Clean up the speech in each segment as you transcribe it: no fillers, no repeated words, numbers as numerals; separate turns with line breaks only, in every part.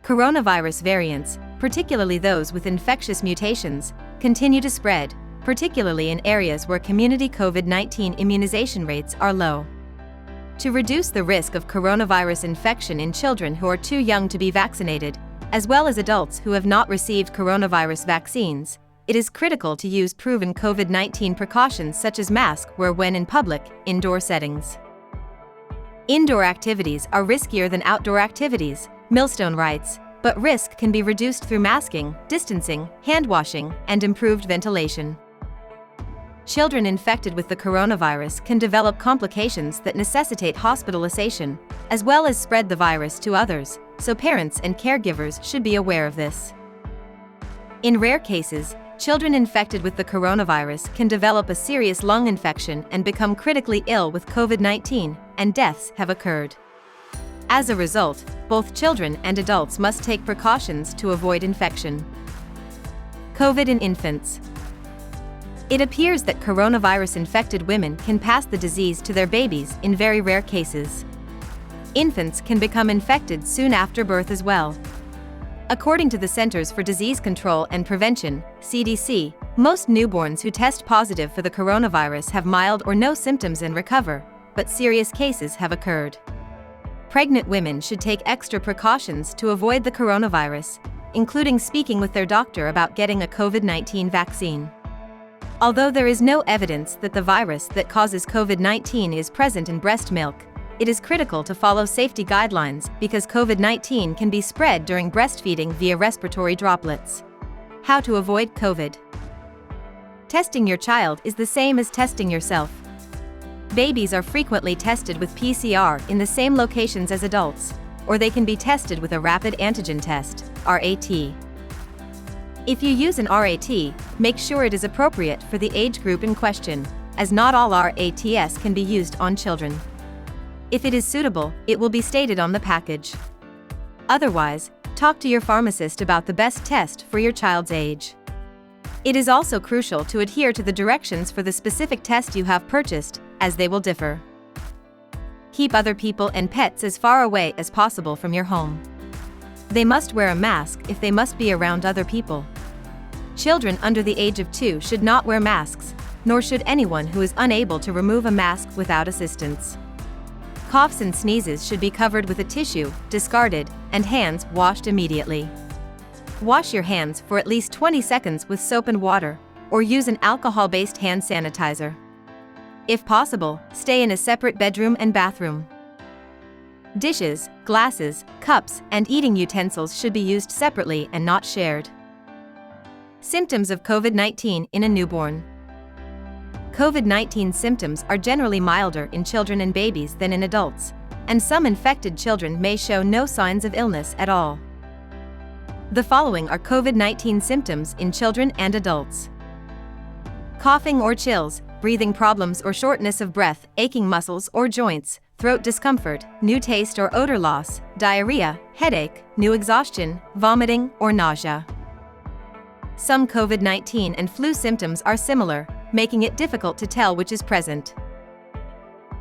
Coronavirus variants, particularly those with infectious mutations, continue to spread, particularly in areas where community COVID-19 immunization rates are low. To reduce the risk of coronavirus infection in children who are too young to be vaccinated, as well as adults who have not received coronavirus vaccines, it is critical to use proven COVID-19 precautions such as mask wear when in public, indoor settings. Indoor activities are riskier than outdoor activities, Millstone writes, but risk can be reduced through masking, distancing, hand washing, and improved ventilation. Children infected with the coronavirus can develop complications that necessitate hospitalization, as well as spread the virus to others, so parents and caregivers should be aware of this. In rare cases, children infected with the coronavirus can develop a serious lung infection and become critically ill with COVID-19, and deaths have occurred. As a result, both children and adults must take precautions to avoid infection. COVID in infants. It appears that coronavirus-infected women can pass the disease to their babies in very rare cases. Infants can become infected soon after birth as well. According to the Centers for Disease Control and Prevention, CDC, most newborns who test positive for the coronavirus have mild or no symptoms and recover, but serious cases have occurred. Pregnant women should take extra precautions to avoid the coronavirus, including speaking with their doctor about getting a COVID-19 vaccine. Although there is no evidence that the virus that causes COVID-19 is present in breast milk, it is critical to follow safety guidelines because COVID-19 can be spread during breastfeeding via respiratory droplets. How to avoid COVID. Testing your child is the same as testing yourself. Babies are frequently tested with PCR in the same locations as adults, or they can be tested with a rapid antigen test, RAT. If you use an RAT, make sure it is appropriate for the age group in question, as not all RATs can be used on children. If it is suitable, it will be stated on the package. Otherwise, talk to your pharmacist about the best test for your child's age. It is also crucial to adhere to the directions for the specific test you have purchased, as they will differ. Keep other people and pets as far away as possible from your home. They must wear a mask if they must be around other people. Children under the age of 2 should not wear masks, nor should anyone who is unable to remove a mask without assistance. Coughs and sneezes should be covered with a tissue, discarded, and hands washed immediately. Wash your hands for at least 20 seconds with soap and water, or use an alcohol-based hand sanitizer. If possible, stay in a separate bedroom and bathroom. Dishes, glasses, cups, and eating utensils should be used separately and not shared. Symptoms of COVID-19 in a newborn. COVID-19 symptoms are generally milder in children and babies than in adults, and some infected children may show no signs of illness at all. The following are COVID-19 symptoms in children and adults. Coughing or chills, breathing problems or shortness of breath, aching muscles or joints, throat discomfort, new taste or odor loss, diarrhea, headache, new exhaustion, vomiting, or nausea. Some COVID-19 and flu symptoms are similar, making it difficult to tell which is present.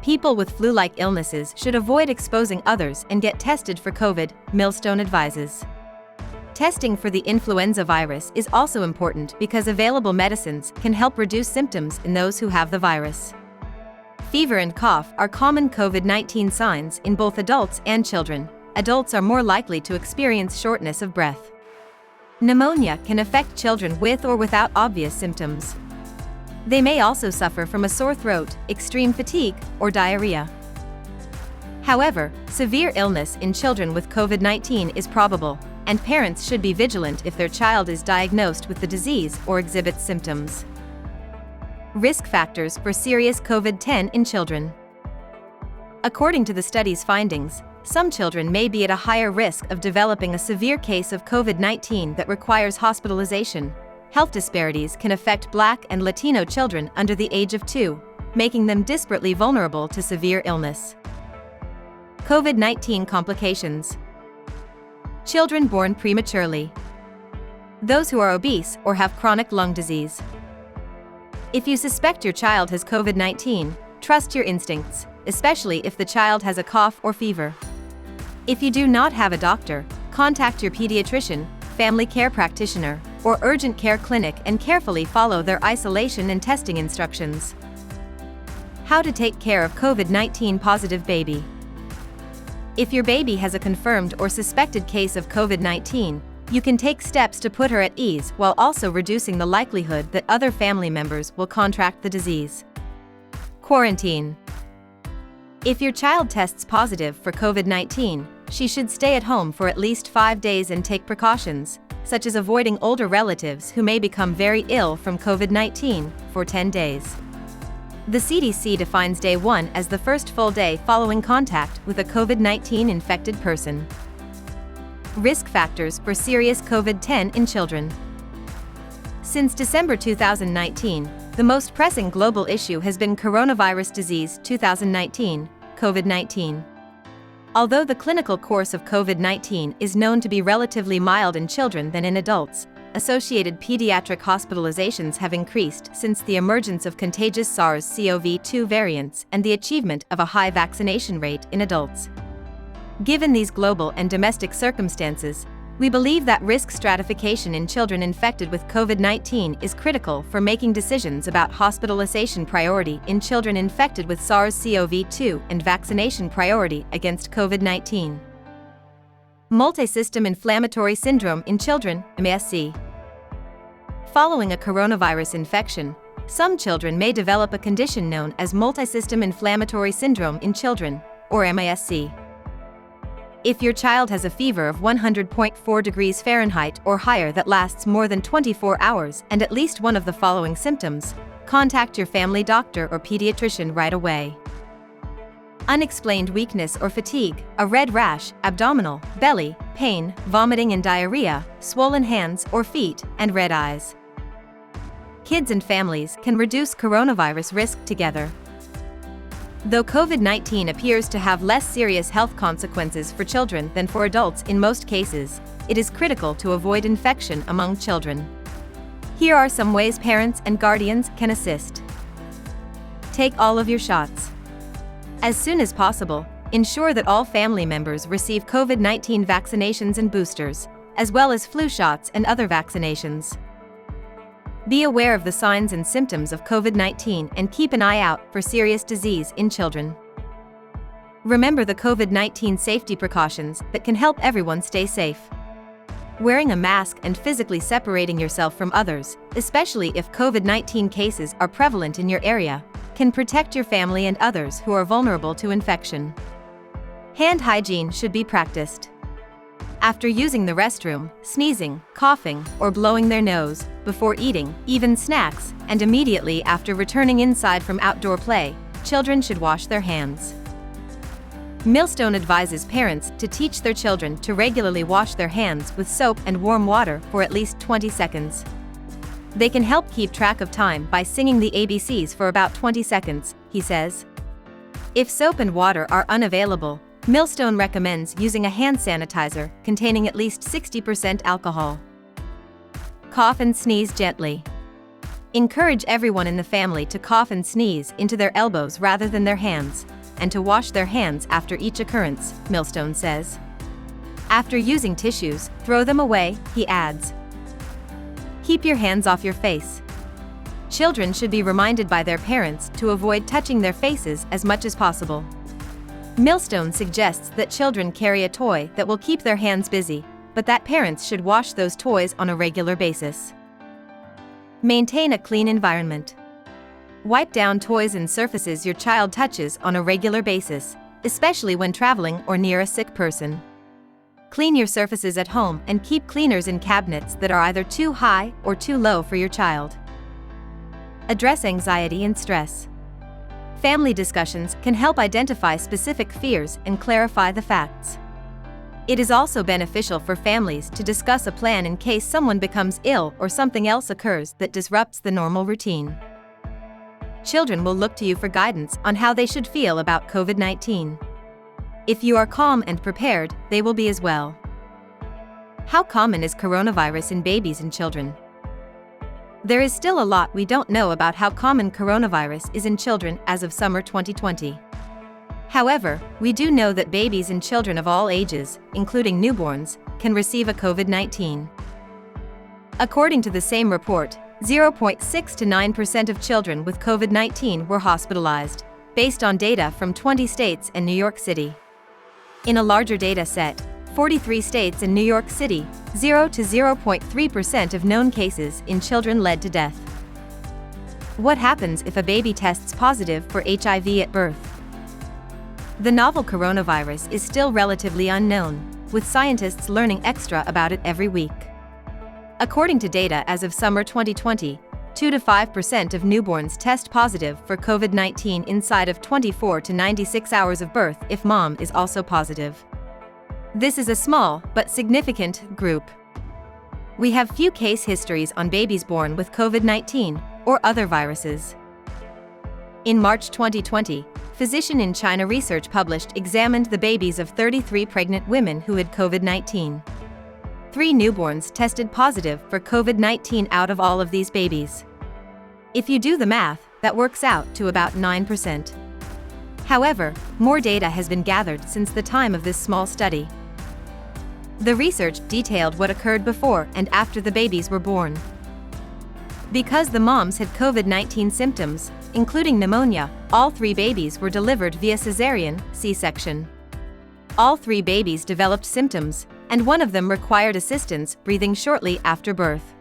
People with flu-like illnesses should avoid exposing others and get tested for COVID, Millstone advises. Testing for the influenza virus is also important because available medicines can help reduce symptoms in those who have the virus. Fever and cough are common COVID-19 signs in both adults and children. Adults are more likely to experience shortness of breath. Pneumonia can affect children with or without obvious symptoms. They may also suffer from a sore throat, extreme fatigue, or diarrhea. However, severe illness in children with COVID-19 is probable, and parents should be vigilant if their child is diagnosed with the disease or exhibits symptoms. Risk factors for serious COVID-19 in children. According to the study's findings, some children may be at a higher risk of developing a severe case of COVID-19 that requires hospitalization. Health disparities can affect Black and Latino children under the age of 2, making them disparately vulnerable to severe illness. COVID-19 complications. Children born prematurely. Those who are obese or have chronic lung disease. If you suspect your child has COVID-19, trust your instincts, especially if the child has a cough or fever. If you do not have a doctor, contact your pediatrician, family care practitioner, or urgent care clinic and carefully follow their isolation and testing instructions. How to take care of COVID-19 positive baby. If your baby has a confirmed or suspected case of COVID-19, you can take steps to put her at ease while also reducing the likelihood that other family members will contract the disease. Quarantine. If your child tests positive for COVID-19, she should stay at home for at least 5 days and take precautions, such as avoiding older relatives who may become very ill from COVID-19, for 10 days. The CDC defines day 1 as the first full day following contact with a COVID-19 infected person. Risk factors for serious COVID-19 in children. Since December 2019, the most pressing global issue has been coronavirus disease 2019, COVID-19. Although the clinical course of COVID-19 is known to be relatively mild in children than in adults, associated pediatric hospitalizations have increased since the emergence of contagious SARS-CoV-2 variants and the achievement of a high vaccination rate in adults. Given these global and domestic circumstances, we believe that risk stratification in children infected with COVID-19 is critical for making decisions about hospitalization priority in children infected with SARS-CoV-2 and vaccination priority against COVID-19. Multisystem inflammatory syndrome in children, MASC. Following a coronavirus infection, some children may develop a condition known as multisystem inflammatory syndrome in children, or MASC. If your child has a fever of 100.4 degrees Fahrenheit or higher that lasts more than 24 hours and at least one of the following symptoms, contact your family doctor or pediatrician right away. Unexplained weakness or fatigue, a red rash, abdominal, belly, pain, vomiting and diarrhea, swollen hands or feet, and red eyes. Kids and families can reduce coronavirus risk together. Though COVID-19 appears to have less serious health consequences for children than for adults in most cases, it is critical to avoid infection among children. Here are some ways parents and guardians can assist. Take all of your shots. As soon as possible, ensure that all family members receive COVID-19 vaccinations and boosters, as well as flu shots and other vaccinations. Be aware of the signs and symptoms of COVID-19 and keep an eye out for serious disease in children. Remember the COVID-19 safety precautions that can help everyone stay safe. Wearing a mask and physically separating yourself from others, especially if COVID-19 cases are prevalent in your area, can protect your family and others who are vulnerable to infection. Hand hygiene should be practiced. After using the restroom, sneezing, coughing, or blowing their nose, before eating, even snacks, and immediately after returning inside from outdoor play, children should wash their hands. Millstone advises parents to teach their children to regularly wash their hands with soap and warm water for at least 20 seconds. They can help keep track of time by singing the ABCs for about 20 seconds, he says. If soap and water are unavailable, Millstone recommends using a hand sanitizer containing at least 60% alcohol. Cough and sneeze gently. Encourage everyone in the family to cough and sneeze into their elbows rather than their hands, and to wash their hands after each occurrence, Millstone says. After using tissues, throw them away, he adds. Keep your hands off your face. Children should be reminded by their parents to avoid touching their faces as much as possible. Millstone suggests that children carry a toy that will keep their hands busy, but that parents should wash those toys on a regular basis. Maintain a clean environment. Wipe down toys and surfaces your child touches on a regular basis, especially when traveling or near a sick person. Clean your surfaces at home and keep cleaners in cabinets that are either too high or too low for your child. Address anxiety and stress. Family discussions can help identify specific fears and clarify the facts. It is also beneficial for families to discuss a plan in case someone becomes ill or something else occurs that disrupts the normal routine. Children will look to you for guidance on how they should feel about COVID-19. If you are calm and prepared, they will be as well. How common is coronavirus in babies and children? There is still a lot we don't know about how common coronavirus is in children as of summer 2020. However, we do know that babies and children of all ages, including newborns, can receive a COVID-19. According to the same report, 0.6 to 9% of children with COVID-19 were hospitalized, based on data from 20 states and New York City. In a larger data set, 43 states and New York City, 0 to 0.3% of known cases in children led to death. What happens if a baby tests positive for HIV at birth? The novel coronavirus is still relatively unknown, with scientists learning extra about it every week. According to data as of summer 2020, 2 to 5% of newborns test positive for COVID-19 inside of 24 to 96 hours of birth if mom is also positive. This is a small but significant group. We have few case histories on babies born with COVID-19 or other viruses. In March 2020, physician in China research published examined the babies of 33 pregnant women who had COVID-19. 3 newborns tested positive for COVID-19 out of all of these babies. If you do the math, that works out to about 9%. However, more data has been gathered since the time of this small study. The research detailed what occurred before and after the babies were born. Because the moms had COVID-19 symptoms, including pneumonia, all 3 babies were delivered via cesarean C-section. All 3 babies developed symptoms, and one of them required assistance breathing shortly after birth.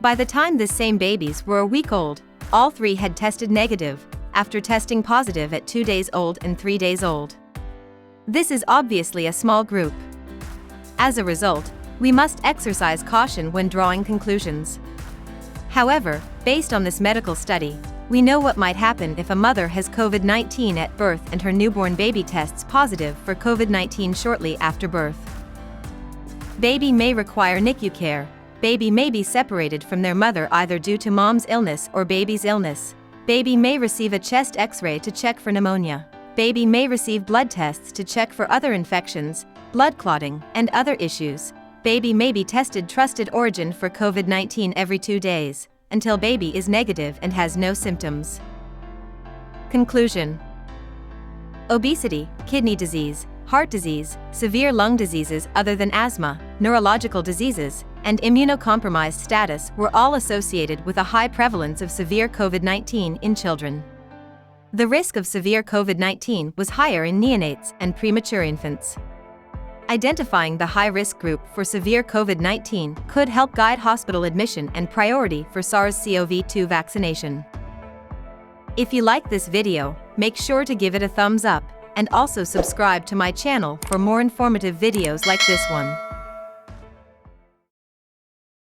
By the time this same babies were a week old, all 3 had tested negative, after testing positive at 2 days old and 3 days old. This is obviously a small group. As a result, we must exercise caution when drawing conclusions. However, based on this medical study, we know what might happen if a mother has COVID-19 at birth and her newborn baby tests positive for COVID-19 shortly after birth. Baby may require NICU care. Baby may be separated from their mother either due to mom's illness or baby's illness. Baby may receive a chest X-ray to check for pneumonia. Baby may receive blood tests to check for other infections, blood clotting, and other issues. Baby may be tested trusted origin for COVID-19 every 2 days, until baby is negative and has no symptoms. Conclusion: obesity, kidney disease, heart disease, severe lung diseases other than asthma, neurological diseases, and immunocompromised status were all associated with a high prevalence of severe COVID-19 in children. The risk of severe COVID-19 was higher in neonates and premature infants. Identifying the high-risk group for severe COVID-19 could help guide hospital admission and priority for SARS-CoV-2 vaccination. If you like this video, make sure to give it a thumbs up, and also subscribe to my channel for more informative videos like this one.